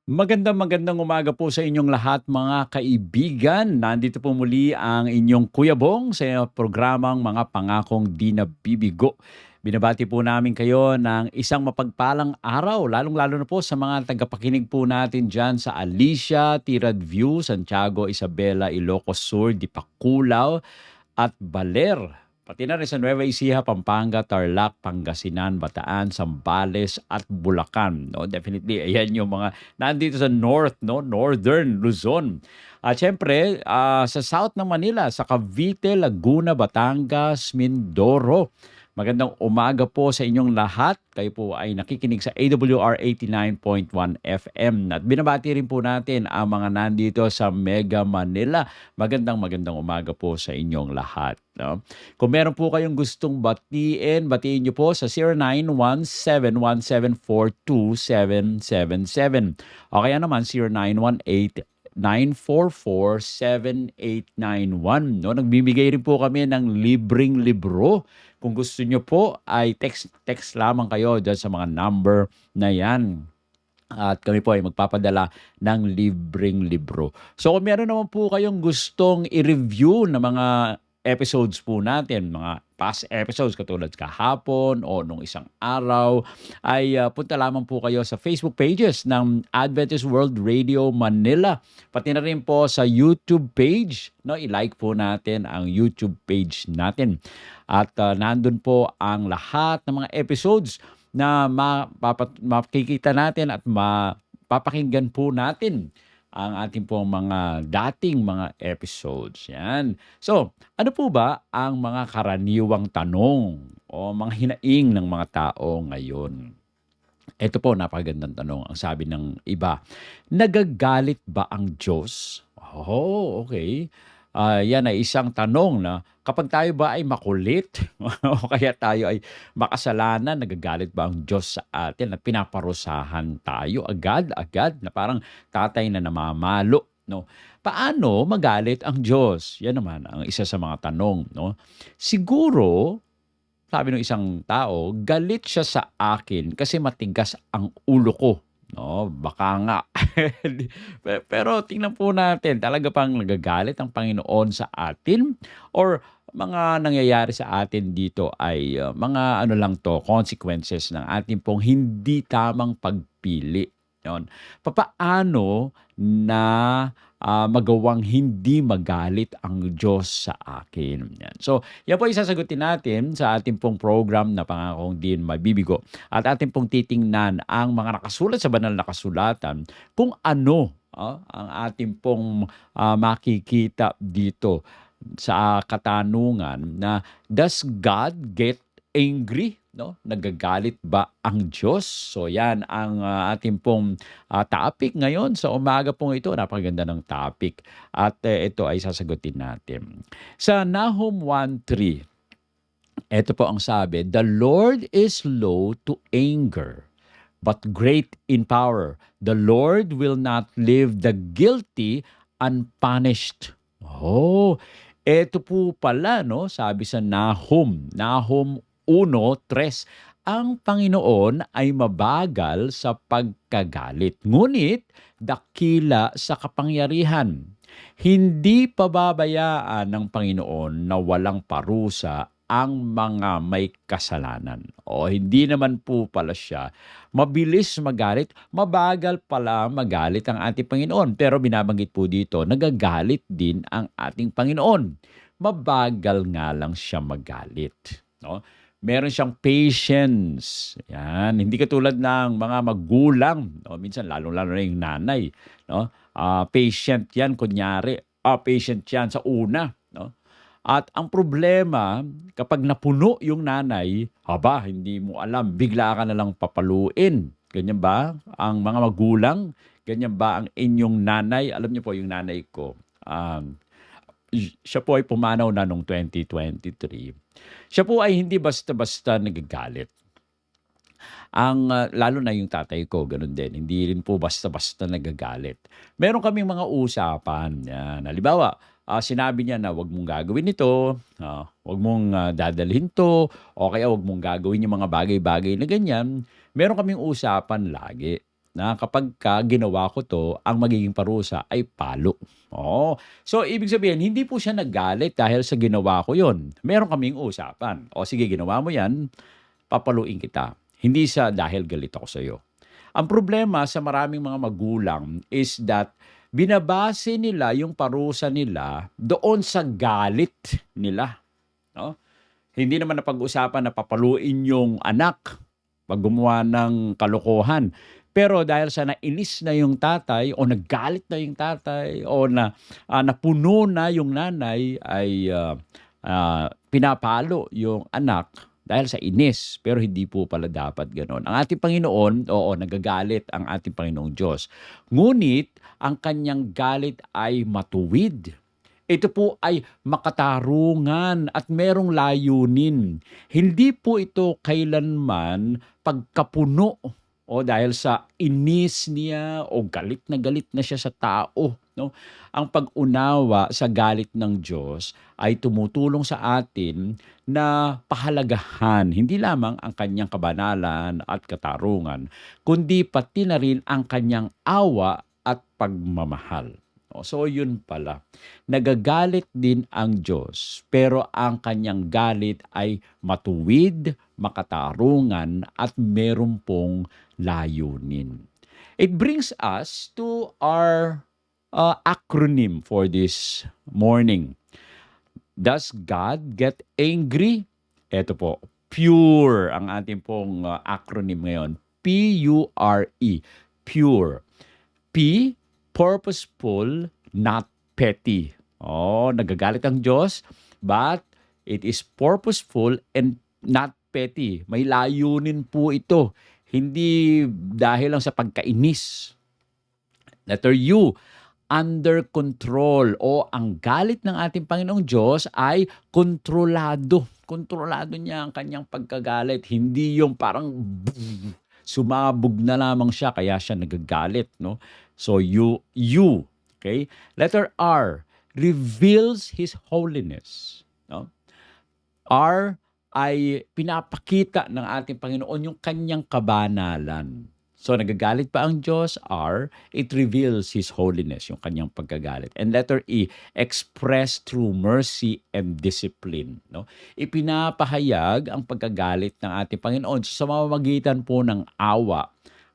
Magandang umaga po sa inyong lahat mga kaibigan. Nandito po muli ang inyong Kuya Bong sa programang Mga Pangakong Di Nabibigo. Binabati po namin kayo ng isang mapagpalang araw, lalong-lalo na po sa mga tagapakinig po natin dyan sa Alicia, Tirad View, Santiago, Isabela, Ilocos Sur, Dipaculaw, at Baler. Pati na rin sa Nueva Ecija, Pampanga, Tarlac, Pangasinan, Bataan, Zambales at Bulacan. No? Definitely, ayan yung mga nandito sa North, no? Northern Luzon. At syempre, sa South ng Manila, sa Cavite, Laguna, Batangas, Mindoro. Magandang umaga po sa inyong lahat. Kayo po ay nakikinig sa AWR 89.1 FM. At binabati rin po natin ang mga nandito sa Mega Manila. Magandang umaga po sa inyong lahat. No? Kung meron po kayong gustong batiin niyo po sa 0917-1742777. O kaya naman 0918-944-7891. No? Nagbibigay rin po kami ng libreng libro. Kung gusto nyo po ay text lamang kayo dyan sa mga number na yan. At kami po ay magpapadala ng libreng libro. So kung meron naman po kayong gustong i-review na mga episodes po natin, mga past episodes katulad kahapon o nung isang araw, ay punta lamang po kayo sa Facebook pages ng Adventist World Radio Manila. Pati na rin po sa YouTube page. No? I-like po natin ang YouTube page natin. At nandun po ang lahat ng mga episodes na makikita natin at mapapakinggan po natin ang ating pong mga dating mga episodes. Yan. So, ano po ba ang mga karaniwang tanong o mga hinaing ng mga tao ngayon? Ito po, napakagandang tanong. Ang sabi ng iba, nagagalit ba ang Diyos? Oh, okay. Yan ay isang tanong na kapag tayo ba ay makulit o kaya tayo ay makasalanan, nagagalit ba ang Diyos sa atin at pinaparusahan tayo agad-agad na parang tatay na namamalo, no? Paano magalit ang Diyos? Yan naman ang isa sa mga tanong, no? Siguro, sabi ng isang tao, galit siya sa akin kasi matigas ang ulo ko. No, baka nga. Pero tingnan po natin, talaga pang nagagalit ang Panginoon sa atin or mga nangyayari sa atin dito ay mga ano lang to, consequences ng ating pong hindi tamang pagpili. Yon. Papaano na magawang hindi magalit ang Diyos sa akin? Yan. So, yan po isasagutin natin sa ating pong program na Pangakong Di Mabibigo. At ating pong titingnan ang mga nakasulat sa banal na kasulatan kung ano ang ating pong makikita dito sa katanungan na does God get angry? No? Nagagalit ba ang Diyos? So yan ang ating pong topic ngayon sa umaga pong ito. Napakaganda ng topic at ito ay sasagutin natin. Sa Nahum 1:3, ito po ang sabi, the Lord is slow to anger, but great in power. The Lord will not leave the guilty unpunished. Oh, eto po pala, no? Sabi sa Nahum 1:3, ang Panginoon ay mabagal sa pagkagalit, ngunit dakila sa kapangyarihan. Hindi pababayaan ng Panginoon na walang parusa ang mga may kasalanan. O hindi naman po pala siya mabilis magalit, mabagal pala magalit ang ating Panginoon. Pero binabanggit po dito, nagagalit din ang ating Panginoon. Mabagal nga lang siya magalit. No? Meron siyang patience. Yan. Hindi katulad ng mga magulang. No? Minsan, lalo-lalo na yung nanay. No? Patient yan, kunyari. Patient yan sa una. No? At ang problema, kapag napuno yung nanay, hindi mo alam, bigla ka na lang papaluin. Ganyan ba? Ang mga magulang, ganyan ba ang inyong nanay? Alam niyo po, yung nanay ko, siya po ay pumanaw na noong 2023. Siya po ay hindi basta-basta nagagalit. Lalo na yung tatay ko, ganun din. Hindi rin po basta-basta nagagalit. Meron kaming mga usapan. Yan. Halimbawa, sinabi niya na wag mong gagawin ito, wag mong dadalhin to, o kaya wag mong gagawin yung mga bagay-bagay na ganyan. Meron kaming usapan lagi. na kapagka ginawa ko 'to, ang magiging parusa ay palo. Oo. So, ibig sabihin hindi po siya nagalit dahil sa ginawa ko 'yon. Meron kaming usapan, "O sige, ginawa mo 'yan, papaluin kita." Hindi sa dahil galit ako sa'yo. Ang problema sa maraming mga magulang is that binabase nila yung parusa nila doon sa galit nila, 'no? Hindi naman napag-usapan na papaluin yung anak 'pag gumawa ng kalokohan. Pero dahil sa nainis na yung tatay o nagalit na yung tatay o napuno na yung nanay ay, pinapalo yung anak dahil sa inis. Pero hindi po pala dapat gano'n. Ang ating Panginoon, oo, nagagalit ang ating Panginoong Diyos. Ngunit ang kanyang galit ay matuwid. Ito po ay makatarungan at merong layunin. Hindi po ito kailanman pagkapuno o dahil sa inis niya o galit na siya sa tao, no? Ang pag-unawa sa galit ng Diyos ay tumutulong sa atin na pahalagahan hindi lamang ang kanyang kabanalan at katarungan, kundi pati na rin ang kanyang awa at pagmamahal. So yun pala, nagagalit din ang Diyos, pero ang kanyang galit ay matuwid, makatarungan, at meron pong layunin. It brings us to our acronym for this morning. Does God get angry? Ito po, pure ang ating pong acronym ngayon. P-U-R-E, pure. P, purposeful, not petty. Oh, nagagalit ang Diyos, but it is purposeful and not petty. May layunin po ito. Hindi dahil lang sa pagkainis. Letter U, under control. O ang galit ng ating Panginoong Diyos ay kontrolado. Kontrolado niya ang kanyang pagkagalit. Hindi yung parang sumabog na lamang siya kaya siya nagagalit, no? So you, okay? Letter R, reveals His holiness. No? R ay pinapakita ng ating Panginoon yung kanyang kabanalan. So nagagalit pa ang Diyos, R, it reveals His holiness, yung kanyang pagkagalit. And letter E, expressed through mercy and discipline. No? Ipinapahayag ang pagkagalit ng ating Panginoon sa mamamagitan po ng awa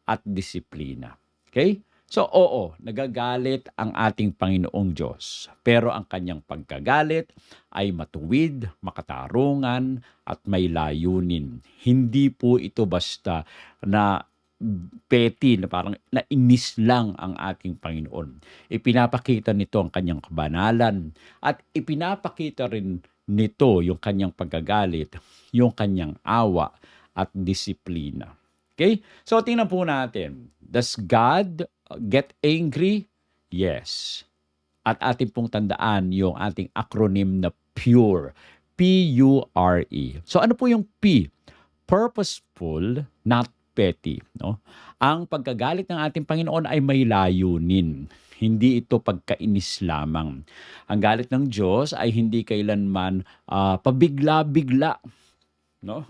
at disiplina. Okay? So oo, nagagalit ang ating Panginoong Diyos. Pero ang kanyang pagkagalit ay matuwid, makatarungan, at may layunin. Hindi po ito basta na petty, na parang nainis lang ang ating Panginoon. Ipinapakita nito ang kanyang kabanalan at ipinapakita rin nito yung kanyang pagkagalit, yung kanyang awa at disiplina. Okay? So tingnan po natin. Does God get angry? Yes. At ating pong tandaan yung ating acronym na PURE. P-U-R-E. So ano po yung P? Purposeful, not petty. No? Ang pagkagalit ng ating Panginoon ay may layunin. Hindi ito pagkainis lamang. Ang galit ng Diyos ay hindi kailanman pabigla-bigla. No?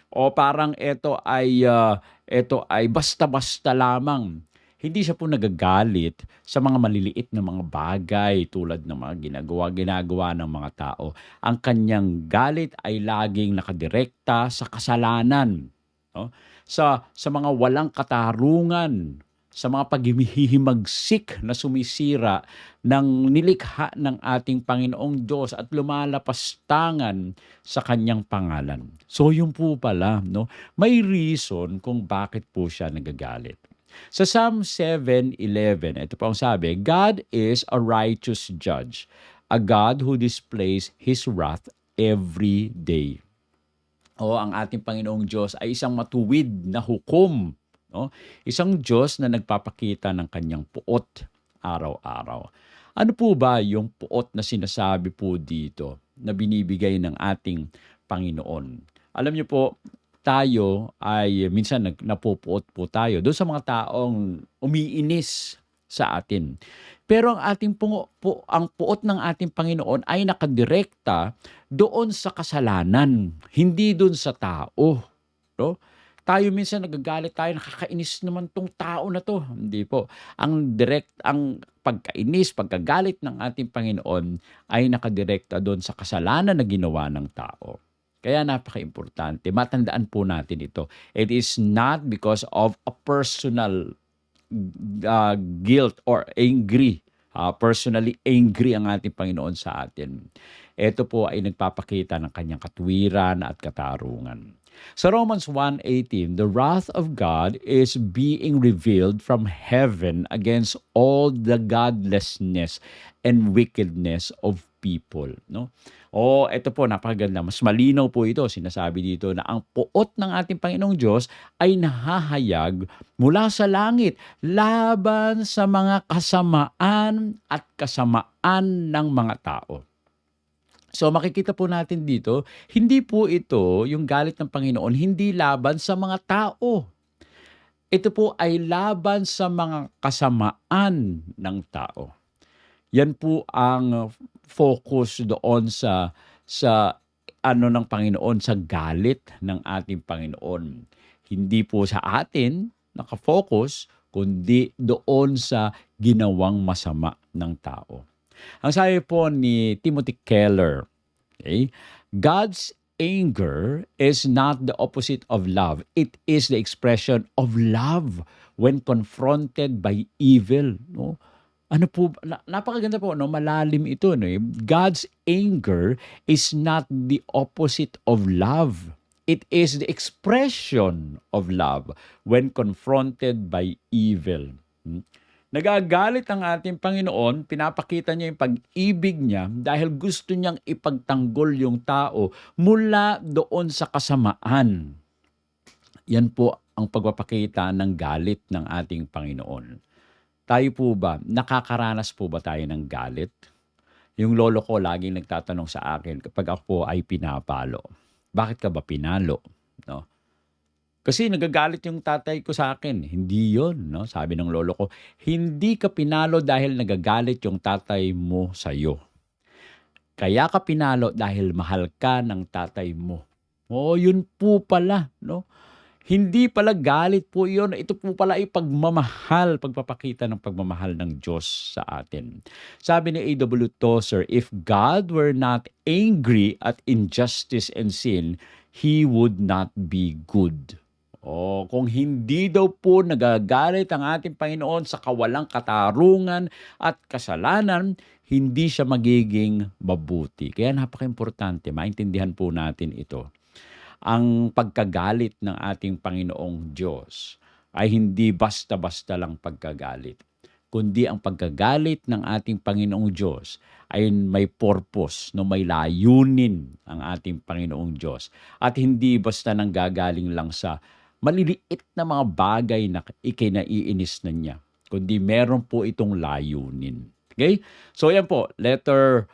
O parang ito ay basta-basta lamang. Hindi siya po nagagalit sa mga maliliit na mga bagay tulad ng mga ginagawa ng mga tao. Ang kanyang galit ay laging nakadirekta sa kasalanan. No? Sa mga walang katarungan, sa mga paghihimagsik na sumisira ng nilikha ng ating Panginoong Diyos at lumalapastangan sa kanyang pangalan. So yun po pala, no? May reason kung bakit po siya nagagalit. Sa Psalm 7:11, ito po ang sabi, God is a righteous judge, a God who displays His wrath every day. O ang ating Panginoong Diyos ay isang matuwid na hukom. No? Isang Diyos na nagpapakita ng kanyang puot araw-araw. Ano po ba yung puot na sinasabi po dito na binibigay ng ating Panginoon? Alam niyo po, tayo ay minsan napupuot po tayo doon sa mga taong umiinis sa atin. Pero ang ang puot ng ating Panginoon ay nakadirekta doon sa kasalanan, hindi doon sa tao. No? tayo minsan nagagalit tayo, nakakainis naman 'tong tao na 'to. Hindi po. Ang pagkainis, pagkagalit ng ating Panginoon ay nakadirekta do'n sa kasalanan na ginawa ng tao. Kaya napakaimportante, matandaan po natin ito. It is not because of a personal guilt or angry. Personally angry ang ating Panginoon sa atin. Ito po ay nagpapakita ng kanyang katwiran at katarungan. Sa Romans 1:18, the wrath of God is being revealed from heaven against all the godlessness and wickedness of people, no? Ito po napakaganda. Mas malinaw po ito. Sinasabi dito na ang puot ng ating Panginoong Diyos ay nahahayag mula sa langit laban sa mga kasamaan at kasamaan ng mga tao. So makikita po natin dito, hindi po ito yung galit ng Panginoon, hindi laban sa mga tao. Ito po ay laban sa mga kasamaan ng tao. Yan po ang focus doon sa ano ng Panginoon, sa galit ng ating Panginoon. Hindi po sa atin nakafocus, kundi doon sa ginawang masama ng tao. Ang sabi po ni Timothy Keller, okay, God's anger is not the opposite of love. It is the expression of love when confronted by evil. No? Ano po, napakaganda po, no? Malalim ito. No? God's anger is not the opposite of love. It is the expression of love when confronted by evil. Nagagalit ang ating Panginoon, pinapakita niya yung pag-ibig niya dahil gusto niyang ipagtanggol yung tao mula doon sa kasamaan. Yan po ang pagpapakita ng galit ng ating Panginoon. Tayo po ba, nakakaranas po ba tayo ng galit? Yung lolo ko laging nagtatanong sa akin kapag ako po ay pinapalo. Bakit ka ba pinalo? No? Kasi nagagalit yung tatay ko sa akin. Hindi yon, no? Sabi ng lolo ko, hindi ka pinalo dahil nagagalit yung tatay mo sa'yo. Kaya ka pinalo dahil mahal ka ng tatay mo. Yun po pala, no? Hindi pala galit po yun. Ito po pala ay pagmamahal, pagpapakita ng pagmamahal ng Diyos sa atin. Sabi ni A.W. Tozer, if God were not angry at injustice and sin, He would not be good. Kung hindi daw po nagagalit ang ating Panginoon sa kawalang katarungan at kasalanan, hindi siya magiging mabuti. Kaya napaka-importante, maintindihan po natin ito. Ang pagkagalit ng ating Panginoong Diyos ay hindi basta-basta lang pagkagalit, kundi ang pagkagalit ng ating Panginoong Diyos ay may purpose, no, may layunin ang ating Panginoong Diyos. At hindi basta nanggagaling lang sa maliliit na mga bagay na ikinaiinis na niya, kundi meron po itong layunin. Okay? So yan po, letter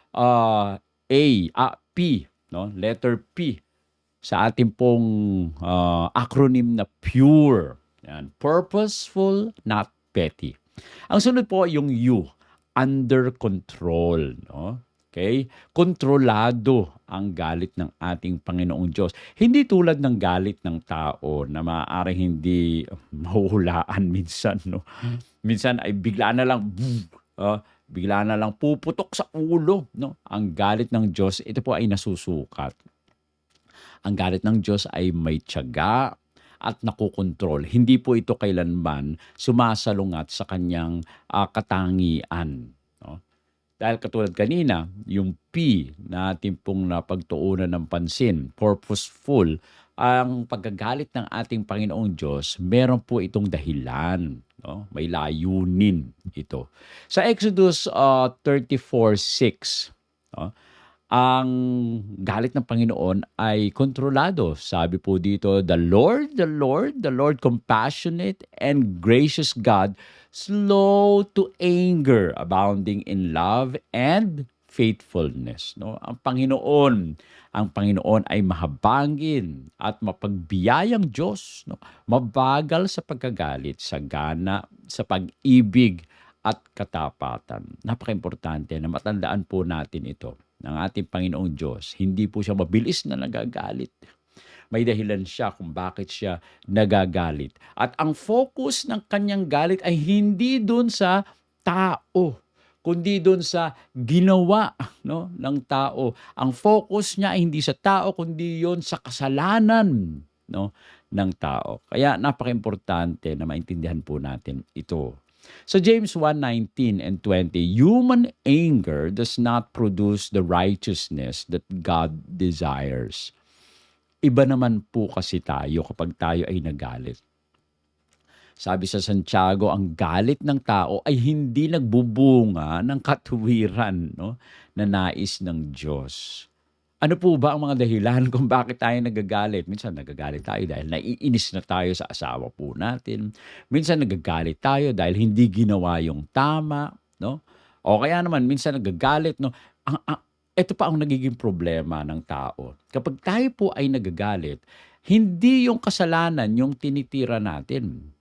P, no? Letter P sa ating pong acronym na PURE. Yan, purposeful, not petty. Ang sunod po yung U, under control, no? Okay? Kontrolado ang galit ng ating Panginoong Diyos. Hindi tulad ng galit ng tao na maaaring hindi mahuhulaan minsan, no? Minsan ay bigla na lang puputok sa ulo, no? Ang galit ng Diyos, ito po ay nasusukat. Ang galit ng Diyos ay may tiyaga at nakukontrol. Hindi po ito kailanman sumasalungat sa kanyang katangian. No? Dahil katulad kanina, yung P na ating pong napagtuunan ng pansin, purposeful, ang pagkagalit ng ating Panginoong Diyos, meron po itong dahilan. No? May layunin ito. Sa Exodus 34:6, no? Ang galit ng Panginoon ay kontrolado. Sabi po dito, the Lord, compassionate and gracious God, slow to anger, abounding in love and faithfulness. No? Ang Panginoon ay mahabagin at mapagbiyayang Diyos. No? Mabagal sa pagkagalit, sagana sa pag-ibig at katapatan. Napaka-importante na matandaan po natin ito ng ating Panginoong Diyos. Hindi po siya mabilis na nagagalit. May dahilan siya kung bakit siya nagagalit. At ang focus ng kanyang galit ay hindi dun sa tao, kundi dun sa ginawa, no, ng tao. Ang focus niya ay hindi sa tao, kundi yon sa kasalanan, no, ng tao. Kaya napakaimportante na maintindihan po natin ito. So James 1:19 and 20, human anger does not produce the righteousness that God desires. Iba naman po kasi tayo kapag tayo ay nagalit. Sabi sa Santiago, ang galit ng tao ay hindi nagbubunga ng katuwiran, no, na nais ng Diyos. Ano po ba ang mga dahilan kung bakit tayo nagagalit? Minsan nagagalit tayo dahil naiinis na tayo sa asawa po natin. Minsan nagagalit tayo dahil hindi ginawa yung tama, no? O kaya naman minsan nagagalit, no? Ito pa ang nagiging problema ng tao. Kapag tayo po ay nagagalit, hindi yung kasalanan yung tinitira natin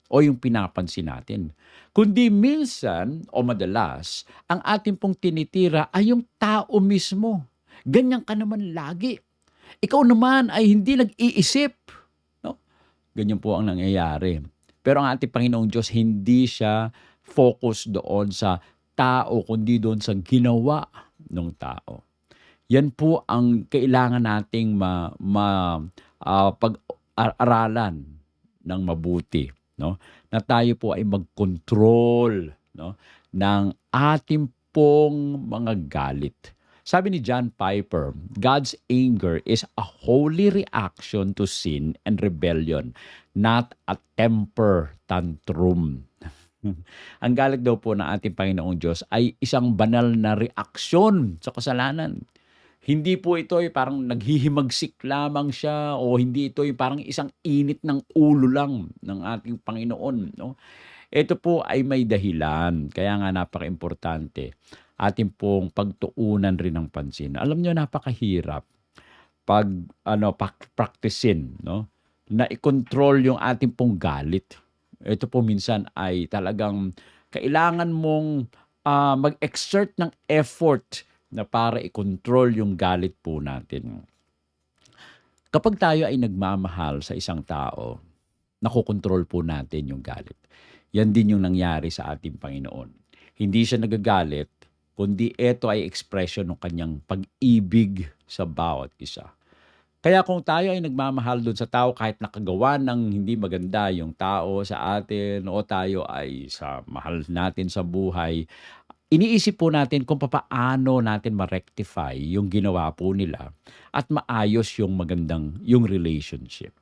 o yung pinapansin natin. Kundi minsan o madalas, ang ating pong tinitira ay yung tao mismo. Ganyan ka naman lagi. Ikaw naman ay hindi nag-iisip. No? Ganyan po ang nangyayari. Pero ang ating Panginoong Diyos, hindi siya focus doon sa tao, kundi doon sa ginawa ng tao. Yan po ang kailangan nating pag-aralan ng mabuti, no? Na tayo po ay mag-control, no, ng ating pong mga galit. Sabi ni John Piper, God's anger is a holy reaction to sin and rebellion, not a temper tantrum. Ang galit daw po ng ating Panginoong Diyos ay isang banal na reaksyon sa kasalanan. Hindi po ito ay parang naghihimagsik lamang siya o hindi ito ay parang isang init ng ulo lang ng ating Panginoon. No? Ito po ay may dahilan. Kaya nga napaka-importante ating pong pagtuunan rin ng pansin. Alam nyo, napakahirap pag practicein, no? Na i-control yung ating pong galit. Ito po minsan ay talagang kailangan mong mag-exert ng effort na para i-control yung galit po natin. Kapag tayo ay nagmamahal sa isang tao, nakokontrol po natin yung galit. Yan din yung nangyari sa ating Panginoon. Hindi siya nagagalit, kundi ito ay expression ng kanyang pag-ibig sa bawat isa. Kaya kung tayo ay nagmamahal doon sa tao kahit nakagawa ng hindi maganda yung tao sa atin o tayo ay sa mahal natin sa buhay, iniisip po natin kung papaano natin ma-rectify yung ginawa po nila at maayos yung yung relationship.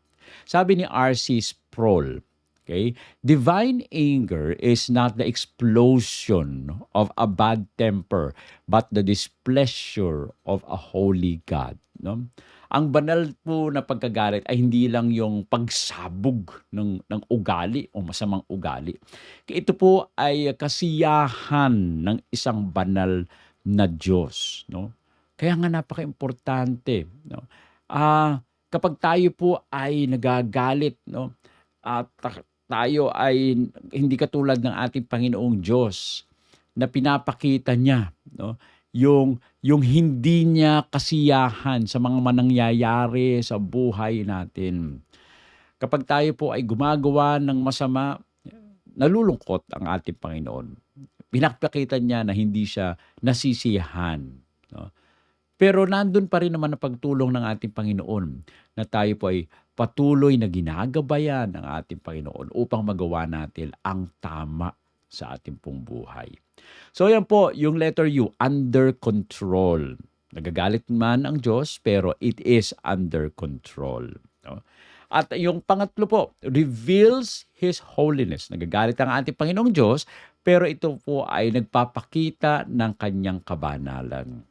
Sabi ni R.C. Sproul, okay, divine anger is not the explosion of a bad temper, but the displeasure of a holy God. No? Ang banal po na pagkagalit ay hindi lang yung pagsabog ng ugali o masamang ugali. Ito po ay kasiyahan ng isang banal na Diyos. No? Kaya nga napaka-importante. No? Kapag tayo po ay nagagalit, no? At tayo ay hindi katulad ng ating Panginoong Diyos na pinapakita niya, no, yung hindi niya kasiyahan sa mga manangyayari sa buhay natin. Kapag tayo po ay gumagawa ng masama, nalulungkot ang ating Panginoon. Pinapakita niya na hindi siya nasisiyahan. No? Pero nandun pa rin naman ang pagtulong ng ating Panginoon na tayo po ay patuloy na ginagabayan ng ating Panginoon upang magawa natin ang tama sa ating pong buhay. So yan po, yung letter U, under control. Nagagalit man ang Diyos, pero it is under control. No? At yung pangatlo po, reveals His holiness. Nagagalit ang ating Panginoong Diyos, pero ito po ay nagpapakita ng kanyang kabanalan.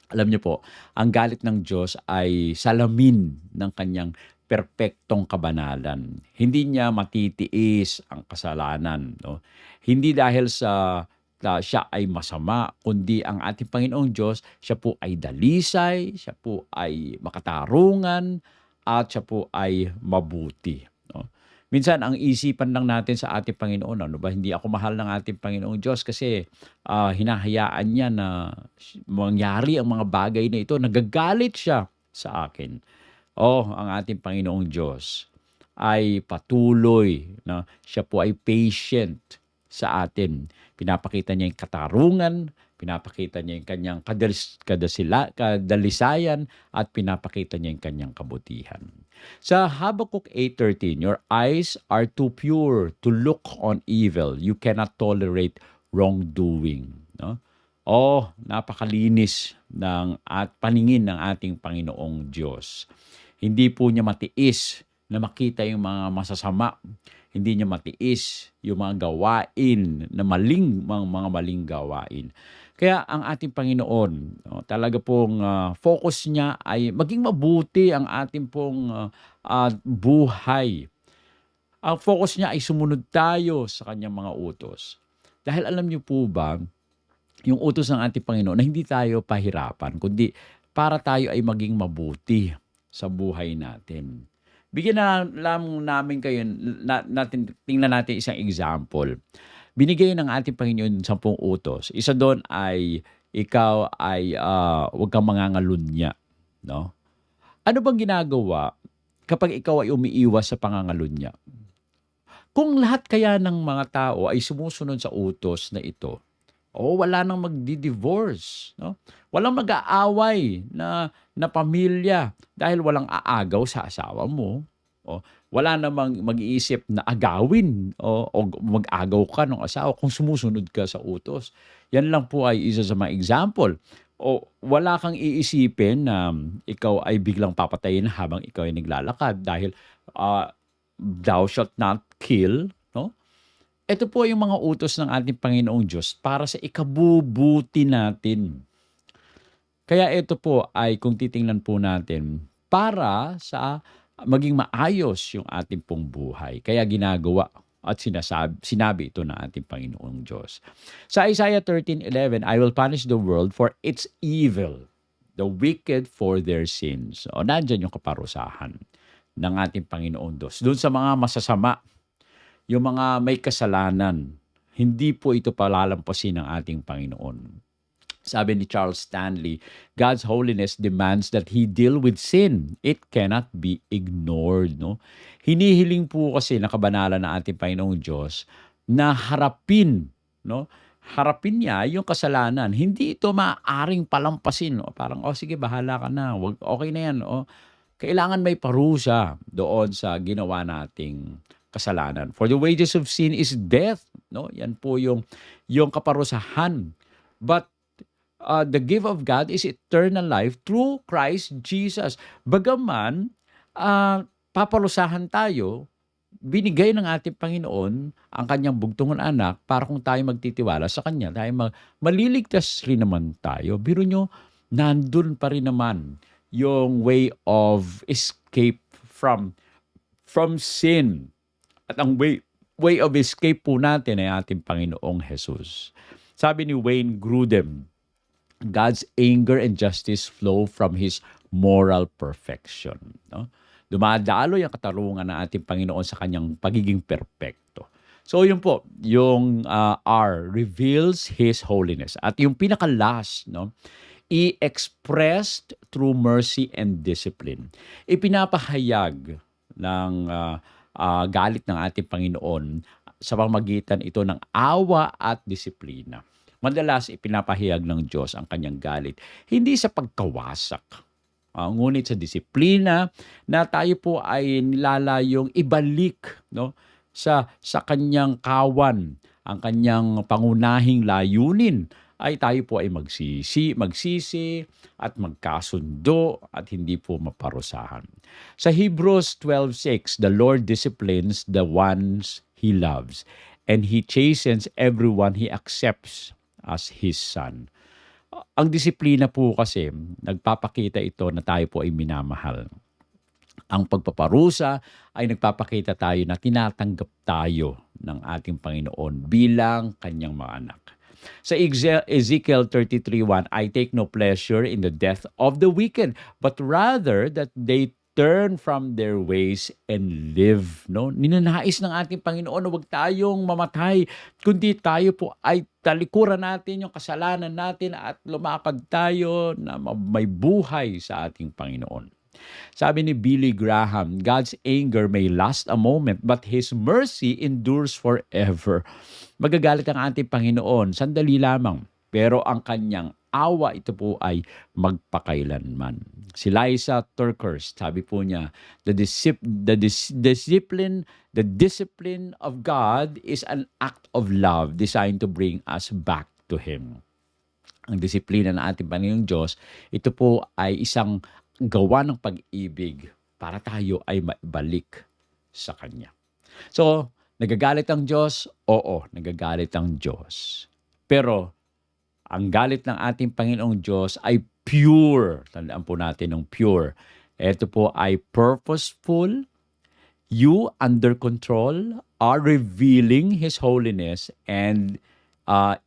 Alam niyo po, ang galit ng Diyos ay salamin ng kanyang perpektong kabanalan. Hindi niya matitiis ang kasalanan. No? Hindi dahil siya ay masama, kundi ang ating Panginoong Diyos, siya po ay dalisay, siya po ay makatarungan, at siya po ay mabuti. No? Minsan, ang isipan lang natin sa ating Panginoon, ano ba, hindi ako mahal ng ating Panginoong Diyos kasi hinahayaan niya na mangyari ang mga bagay na ito, nagagalit siya sa akin. Ang ating Panginoong Diyos ay patuloy, no? Siya po ay patient sa atin. Pinapakita niya yung katarungan, pinapakita niya yung kanyang kadalisayan, at pinapakita niya yung kanyang kabutihan. Sa Habakkuk 8:13, your eyes are too pure to look on evil. You cannot tolerate wrongdoing. No? Napakalinis at paningin ng ating Panginoong Diyos. Hindi po niya matiis na makita yung mga masasama. Hindi niya matiis yung mga gawain na mga maling gawain. Kaya ang ating Panginoon, talaga pong focus niya ay maging mabuti ang ating pong buhay. Ang focus niya ay sumunod tayo sa kanyang mga utos. Dahil alam niyo po ba, yung utos ng ating Panginoon na hindi tayo pahirapan, kundi para tayo ay maging mabuti sa buhay natin. Bigyan na lang namin kayo, tingnan natin isang example. Binigay ng ating Panginoon 10 utos. Isa doon ay ikaw ay huwag kang mangangalunya. No? Ano bang ginagawa kapag ikaw ay umiiwas sa pangangalunya? Kung lahat kaya ng mga tao ay sumusunod sa utos na ito, wala nang magdi-divorce, no? Walang mag-aaway na pamilya dahil walang aagaw sa asawa mo. Wala namang mag-iisip na agawin o mag-agaw ka ng asawa kung sumusunod ka sa utos. Yan lang po ay isa sa mga example. Wala kang iisipin na ikaw ay biglang papatayin habang ikaw ay naglalakad dahil thou shalt not kill, no? Ito po yung mga utos ng ating Panginoong Diyos para sa ikabubuti natin. Kaya ito po ay kung titingnan po natin para sa maging maayos yung ating pong buhay. Kaya ginagawa at sinabi ito ng ating Panginoong Diyos. Sa Isaiah 13:11, I will punish the world for its evil, the wicked for their sins. Nandyan yung kaparusahan ng ating Panginoong Diyos. Doon sa mga masasama, yung mga may kasalanan, hindi po ito palalampasin ng ating Panginoon. Sabi ni Charles Stanley, God's holiness demands that He deal with sin. It cannot be ignored. No? Hinihiling po kasi na kabanalan ng ating Panginoong Diyos na harapin, no? Harapin niya yung kasalanan. Hindi ito maaaring palampasin. No? Parang, sige, bahala ka na. Okay na yan. Kailangan may parusa doon sa ginawa nating kasalanan. For the wages of sin is death. No? Yan po yung kaparusahan. But the gift of God is eternal life through Christ Jesus. Bagaman, paparusahan tayo, binigay ng ating Panginoon ang kanyang bugtong anak para kung tayo magtitiwala sa kanya, tayo maliligtas rin naman tayo. Biro nyo, nandun pa rin naman yung way of escape from sin. At ang way of escape po natin ay ating Panginoong Jesus. Sabi ni Wayne Grudem, God's anger and justice flow from His moral perfection. No? Dumadaloy ang katarungan ng ating Panginoon sa kanyang pagiging perpekto. So yun po, yung R reveals His holiness. At yung pinaka-last, no, i-expressed through mercy and discipline. Ipinapahayag ng galit ng ating Panginoon sa pamamagitan ito ng awa at disiplina. Madalas ipinapahayag ng Diyos ang kanyang galit, hindi sa pagkawasak, ngunit sa disiplina na tayo po ay nilalayong ibalik, no, sa kanyang kawan, ang kanyang pangunahing layunin ay tayo po ay magsisi at magkasundo at hindi po maparusahan. Sa Hebrews 12:6, the Lord disciplines the ones He loves, and He chastens everyone He accepts as His Son. Ang disiplina po kasi, nagpapakita ito na tayo po ay minamahal. Ang pagpaparusa ay nagpapakita tayo na tinatanggap tayo ng ating Panginoon bilang kanyang mga anak. Sa Ezekiel 33:1, I take no pleasure in the death of the wicked, but rather that they turn from their ways and live. No? Ninanais ng ating Panginoon na huwag tayong mamatay, kundi tayo po ay talikuran natin yung kasalanan natin at lumakad tayo na may buhay sa ating Panginoon. Sabi ni Billy Graham, God's anger may last a moment, but His mercy endures forever. Magagalit ang ating Panginoon, sandali lamang. Pero ang kanyang awa, ito po ay magpakailanman. Si Liza Turkhurst, sabi po niya, the discipline of God is an act of love designed to bring us back to Him. Ang disiplina ng ating Panginoong Diyos, ito po ay isang gawa ng pag-ibig para tayo ay maibalik sa Kanya. So, nagagalit ang Diyos? Oo, nagagalit ang Diyos. Pero, ang galit ng ating Panginoong Diyos ay pure. Tandaan po natin ng pure. Ito po ay purposeful. You, under control, are revealing His holiness and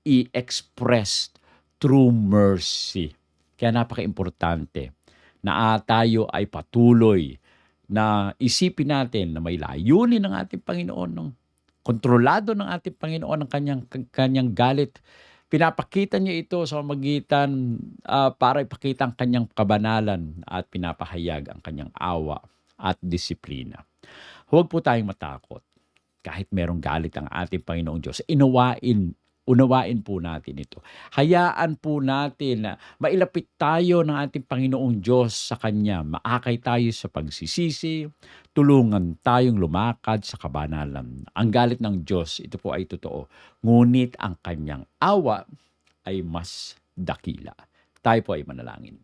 i-expressed through mercy. Kaya napaka-importante na tayo ay patuloy na isipin natin na may layunin ng ating Panginoon, kontrolado ng ating Panginoon ang kanyang galit. Pinapakita niya ito sa magitan para ipakita ang kanyang kabanalan at pinapahayag ang kanyang awa at disiplina. Huwag po tayong matakot. Kahit merong galit ang ating Panginoong Diyos, unawain po natin ito. Hayaan po natin na mailapit tayo ng ating Panginoong Diyos sa Kanya. Maakay tayo sa pagsisisi, tulungan tayong lumakad sa kabanalan. Ang galit ng Diyos, ito po ay totoo. Ngunit ang Kanyang awa ay mas dakila. Tayo po ay manalangin.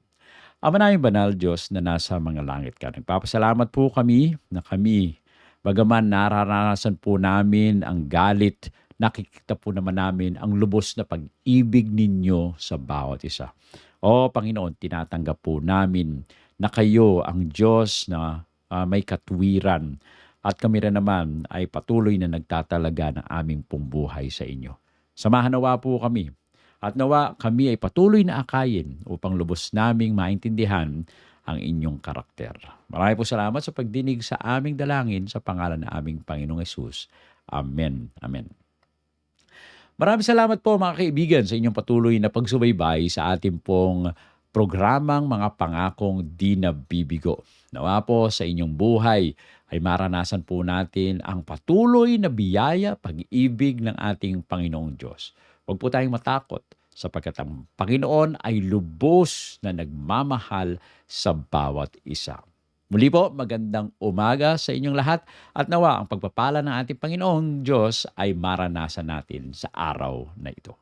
Ama naming banal Diyos na nasa mga langit ka. Nagpapasalamat po kami na kami, bagaman nararanasan po namin ang galit, nakikita po naman namin ang lubos na pag-ibig ninyo sa bawat isa. O Panginoon, tinatanggap po namin na kayo ang Diyos na may katwiran at kami rin naman ay patuloy na nagtatalaga ng aming pong buhay sa inyo. Samahan nawa po kami at nawa kami ay patuloy na akayin upang lubos naming maintindihan ang inyong karakter. Maraming po salamat sa pagdinig sa aming dalangin sa pangalan ng aming Panginoong Hesus. Amen. Amen. Maraming salamat po mga kaibigan sa inyong patuloy na pagsubaybay sa ating pong programang Mga Pangakong Di Nabibigo. Nawa po sa inyong buhay ay maranasan po natin ang patuloy na biyaya, pag-ibig ng ating Panginoong Diyos. Huwag po tayong matakot sapagkat ang Panginoon ay lubos na nagmamahal sa bawat isa. Muli po, magandang umaga sa inyong lahat at nawa ang pagpapala ng ating Panginoong Diyos ay maranasan natin sa araw na ito.